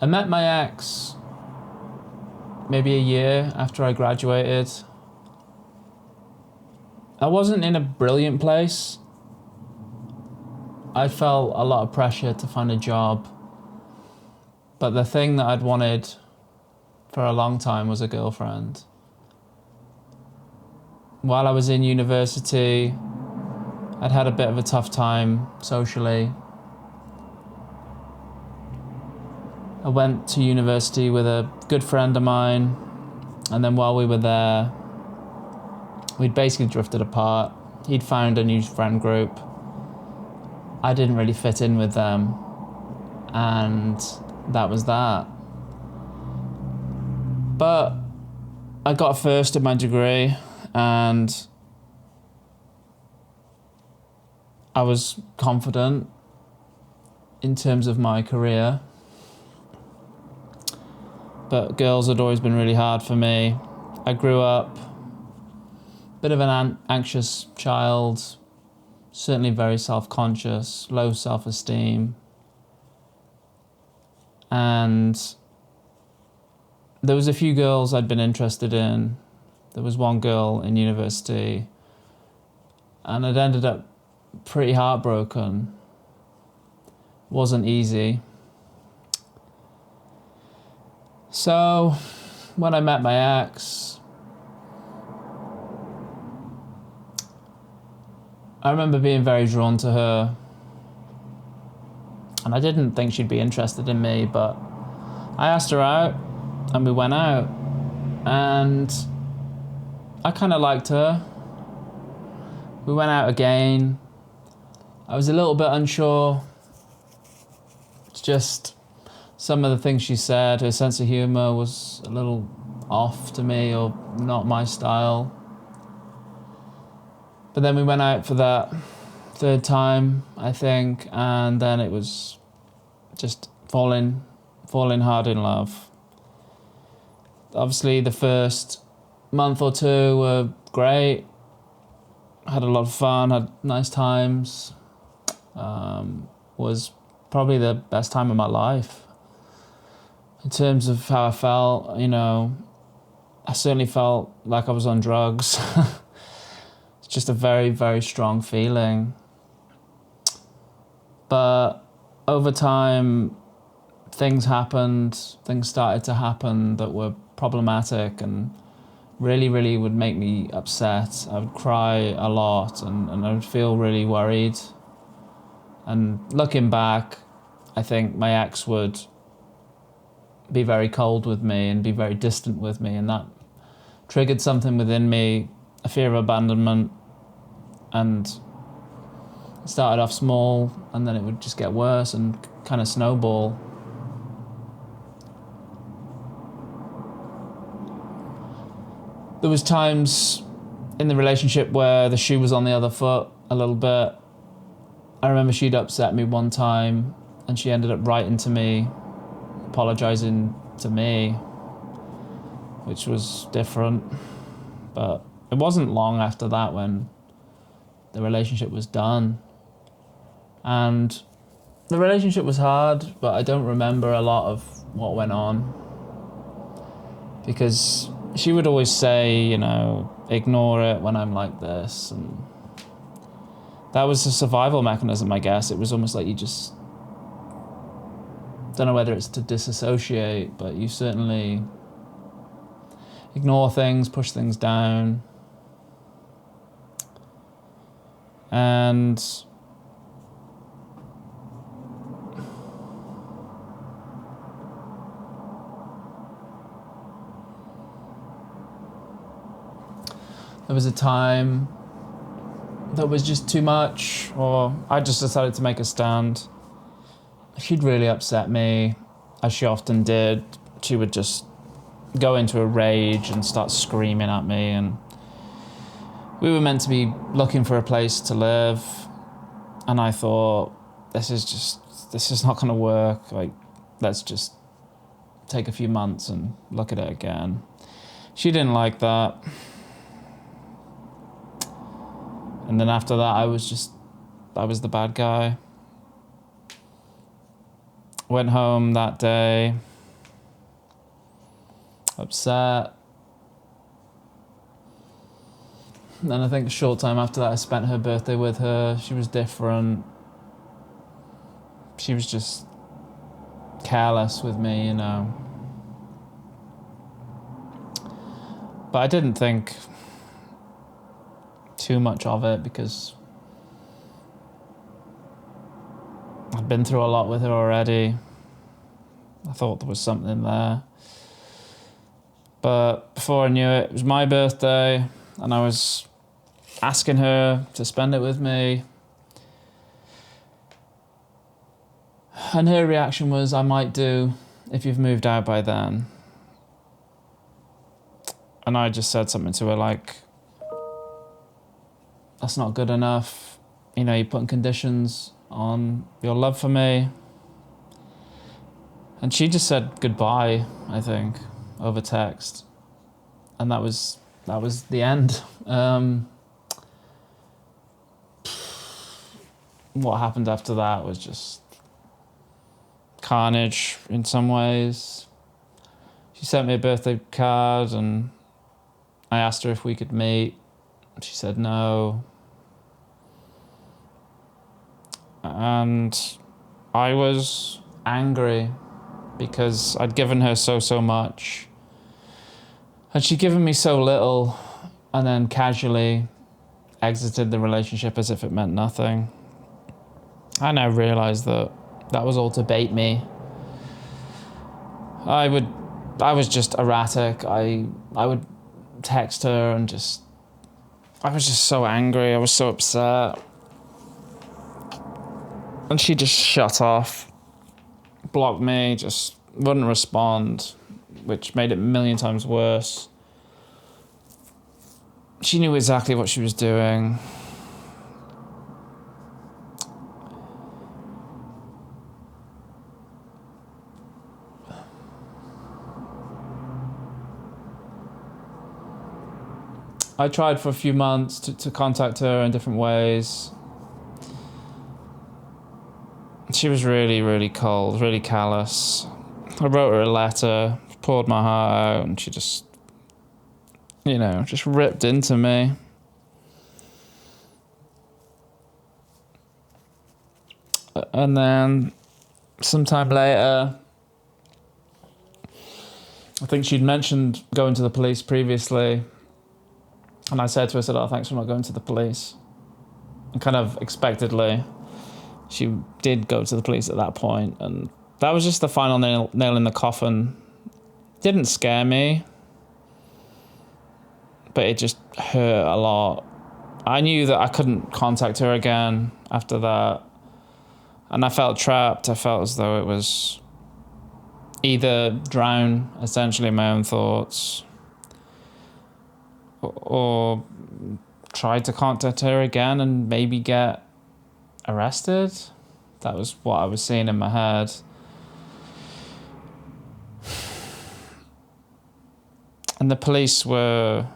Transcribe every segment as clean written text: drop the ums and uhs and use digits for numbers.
I met my ex maybe a year after I graduated. I wasn't in a brilliant place. I felt a lot of pressure to find a job. But the thing that I'd wanted for a long time was a girlfriend. While I was in university, I'd had a bit of a tough time socially. I went to university with a good friend of mine, and then while we were there, we'd basically drifted apart. He'd found a new friend group. I didn't really fit in with them, and that was that. But I got a first in my degree, and I was confident in terms of my career. But girls had always been really hard for me. I grew up a bit of an anxious child, certainly very self-conscious, low self-esteem. And there was a few girls I'd been interested in. There was one girl in university, and I'd ended up pretty heartbroken. Wasn't easy. So when I met my ex, I remember being very drawn to her, and I didn't think she'd be interested in me, but I asked her out and we went out, and I kind of liked her. We went out again. I was a little bit unsure. It's just some of the things she said, her sense of humour was a little off to me, or not my style. But then we went out for that third time, I think, and then it was just falling hard in love. Obviously, the first month or two were great. Had a lot of fun, had nice times. Was probably the best time of my life. In terms of how I felt, I certainly felt like I was on drugs. It's just a very, very strong feeling. But over time, things started to happen that were problematic and really, really would make me upset. I would cry a lot, and I would feel really worried. And looking back, I think my ex would be very cold with me and be very distant with me, and that triggered something within me, a fear of abandonment. And it started off small, and then it would just get worse and kind of snowball. There was times in the relationship where the shoe was on the other foot a little bit. I remember she'd upset me one time, and she ended up writing to me, apologising to me, which was different. But it wasn't long after that when the relationship was done. And the relationship was hard, but I don't remember a lot of what went on. Because she would always say, ignore it when I'm like this. And that was a survival mechanism, I guess. It was almost like you just, don't know whether it's to disassociate, but you certainly ignore things, push things down. And there was a time that was just too much, or I just decided to make a stand. She'd really upset me, as she often did. She would just go into a rage and start screaming at me, and we were meant to be looking for a place to live, and I thought, this is not going to work. Like, let's just take a few months and look at it again. She didn't like that. And then after that, I was the bad guy. Went home that day, upset. And I think a short time after that, I spent her birthday with her. She was different. She was just careless with me, you know. But I didn't think too much of it because I'd been through a lot with her already. I thought there was something there. But before I knew it, it was my birthday and I was asking her to spend it with me. And her reaction was, I might do if you've moved out by then. And I just said something to her like, that's not good enough. You know, you're putting conditions on your love for me. And she just said goodbye, I think, over text. And that was the end. What happened after that was just carnage in some ways. She sent me a birthday card and I asked her if we could meet. She said no. And I was angry because I'd given her so much. And she'd given me so little and then casually exited the relationship as if it meant nothing. I now realise that was all to bait me. I was just erratic. I would text her and I was just so angry. I was so upset. And she just shut off, blocked me, just wouldn't respond, which made it a million times worse. She knew exactly what she was doing. I tried for a few months to contact her in different ways. She was really, really cold, really callous. I wrote her a letter, poured my heart out, and she just, just ripped into me. And then, sometime later, I think she'd mentioned going to the police previously. And I said to her, oh, thanks for not going to the police. And kind of expectedly, she did go to the police at that point. And that was just the final nail in the coffin. It didn't scare me, but it just hurt a lot. I knew that I couldn't contact her again after that. And I felt trapped. I felt as though it was either drown, essentially, in my own thoughts, or try to contact her again and maybe get arrested. That was what I was seeing in my head. And the police were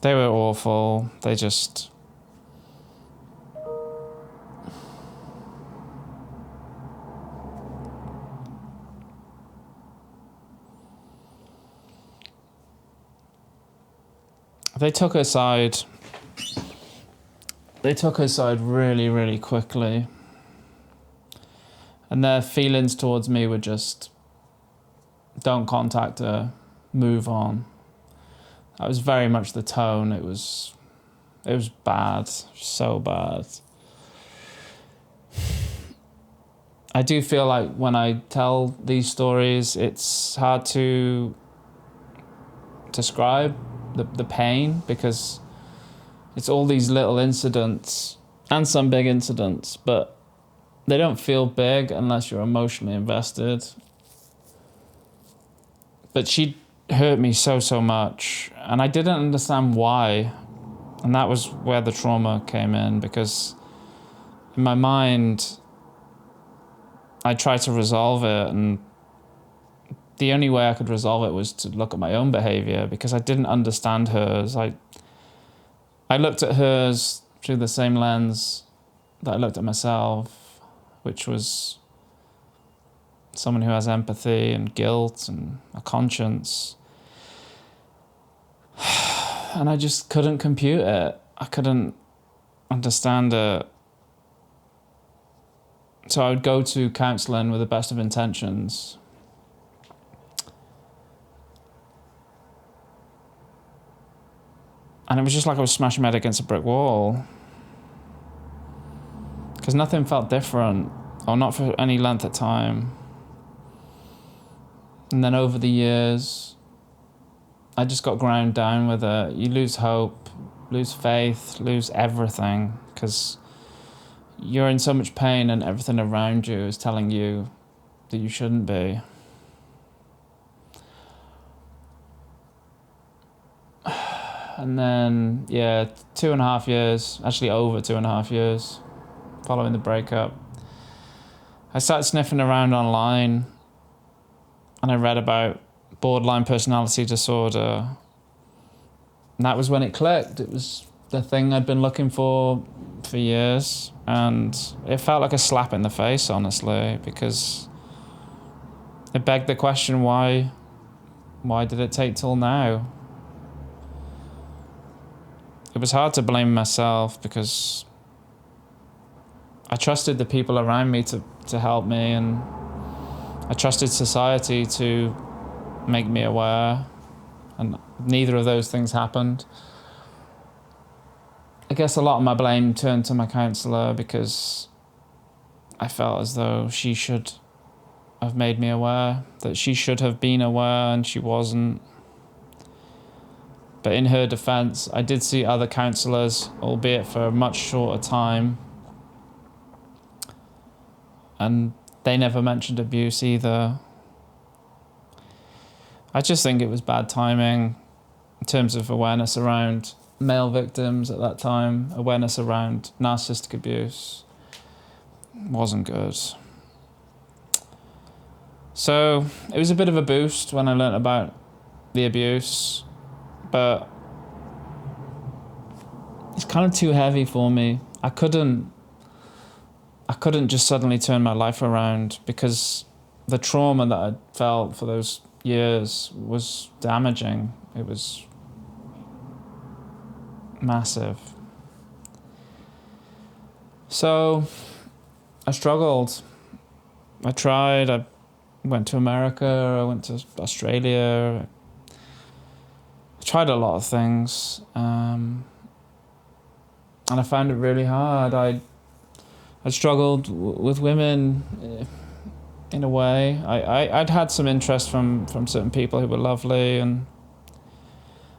awful. They just... They took her side. They took her side really, really quickly. And their feelings towards me were just, don't contact her, move on. That was very much the tone. It was bad, so bad. I do feel like when I tell these stories, it's hard to describe the pain, because it's all these little incidents and some big incidents, but they don't feel big unless you're emotionally invested. But she hurt me so much, and I didn't understand why. And that was where the trauma came in, because in my mind, I tried to resolve it, and the only way I could resolve it was to look at my own behavior, because I didn't understand hers. I looked at hers through the same lens that I looked at myself, which was someone who has empathy and guilt and a conscience. And I just couldn't compute it. I couldn't understand it. So I would go to counselling with the best of intentions. And it was just like I was smashing my head against a brick wall. Because nothing felt different, or not for any length of time. And then over the years, I just got ground down with it. You lose hope, lose faith, lose everything, because you're in so much pain and everything around you is telling you that you shouldn't be. And then, 2.5 years, actually over 2.5 years, following the breakup, I started sniffing around online and I read about borderline personality disorder. And that was when it clicked. It was the thing I'd been looking for years. And it felt like a slap in the face, honestly, because it begged the question, why did it take till now? It was hard to blame myself because I trusted the people around me to help me, and I trusted society to make me aware, and neither of those things happened. I guess a lot of my blame turned to my counsellor because I felt as though she should have made me aware, that she should have been aware and she wasn't. But in her defence, I did see other counsellors, albeit for a much shorter time, and they never mentioned abuse either. I just think it was bad timing in terms of awareness around male victims at that time. Awareness around narcissistic abuse wasn't good. So it was a bit of a boost when I learnt about the abuse, but it's kind of too heavy for me. I couldn't just suddenly turn my life around because the trauma that I'd felt for those years was damaging. It was massive. So I struggled. I tried. I went to America. I went to Australia. I tried a lot of things. And I found it really hard. I struggled with women in a way. I'd had some interest from certain people who were lovely, and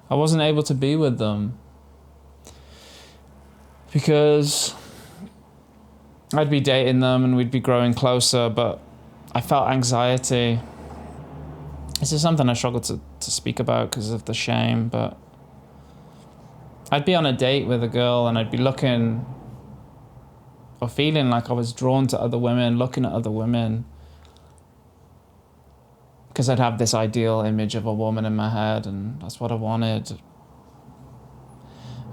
I wasn't able to be with them because I'd be dating them and we'd be growing closer, but I felt anxiety. This is something I struggle to speak about because of the shame, but I'd be on a date with a girl and I'd be looking or feeling like I was drawn to other women, looking at other women, because I'd have this ideal image of a woman in my head and that's what I wanted.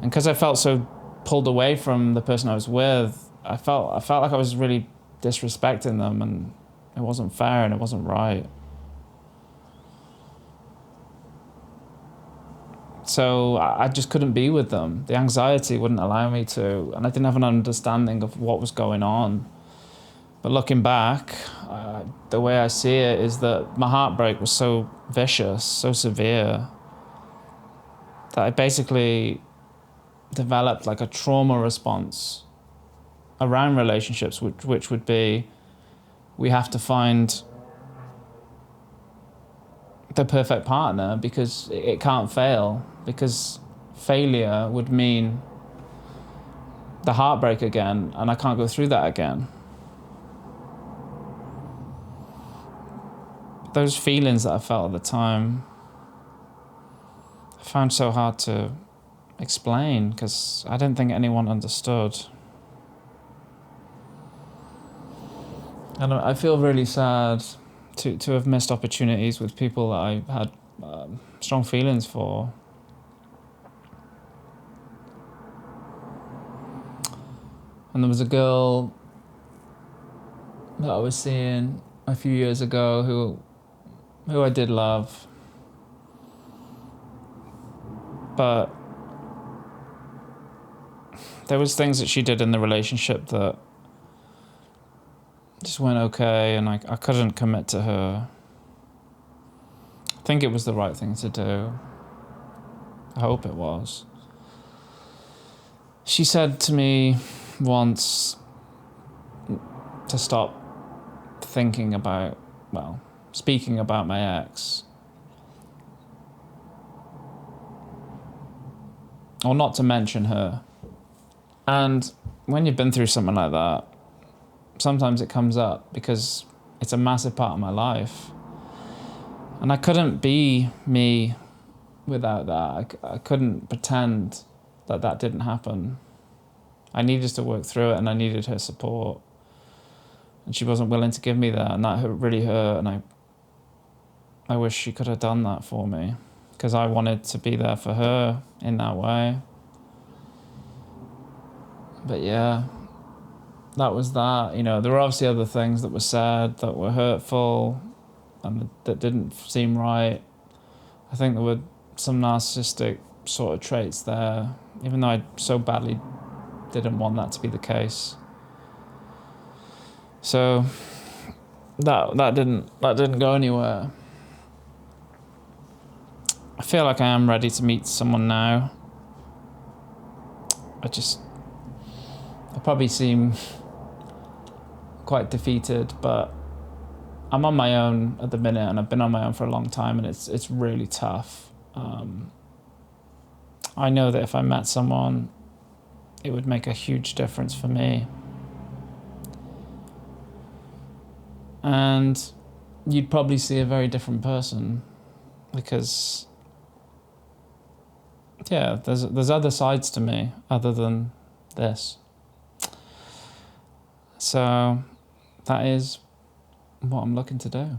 And because I felt so pulled away from the person I was with, I felt like I was really disrespecting them, and it wasn't fair and it wasn't right. So I just couldn't be with them. The anxiety wouldn't allow me to, and I didn't have an understanding of what was going on. But looking back, the way I see it is that my heartbreak was so vicious, so severe, that I basically developed like a trauma response around relationships, which would be, we have to find the perfect partner because it can't fail, because failure would mean the heartbreak again, and I can't go through that again. Those feelings that I felt at the time, I found so hard to explain because I didn't think anyone understood. And I feel really sad to have missed opportunities with people that I had strong feelings for. And there was a girl that I was seeing a few years ago who I did love, but there was things that she did in the relationship that just weren't okay, and I couldn't commit to her. I think it was the right thing to do. I hope it was. She said to me once to stop thinking about, speaking about my ex. Or not to mention her. And when you've been through something like that, sometimes it comes up because it's a massive part of my life. And I couldn't be me without that. I couldn't pretend that that didn't happen. I needed to work through it, and I needed her support. And she wasn't willing to give me that, and that really hurt. And I wish she could have done that for me, because I wanted to be there for her in that way. But yeah, that was that. You know, there were obviously other things that were said that were hurtful and that didn't seem right. I think there were some narcissistic sort of traits there, even though I so badly didn't want that to be the case. So that didn't go anywhere. I feel like I am ready to meet someone now. I probably seem quite defeated, but I'm on my own at the minute, and I've been on my own for a long time, and it's really tough. I know that if I met someone, it would make a huge difference for me. And you'd probably see a very different person, because there's other sides to me other than this. So that is what I'm looking to do.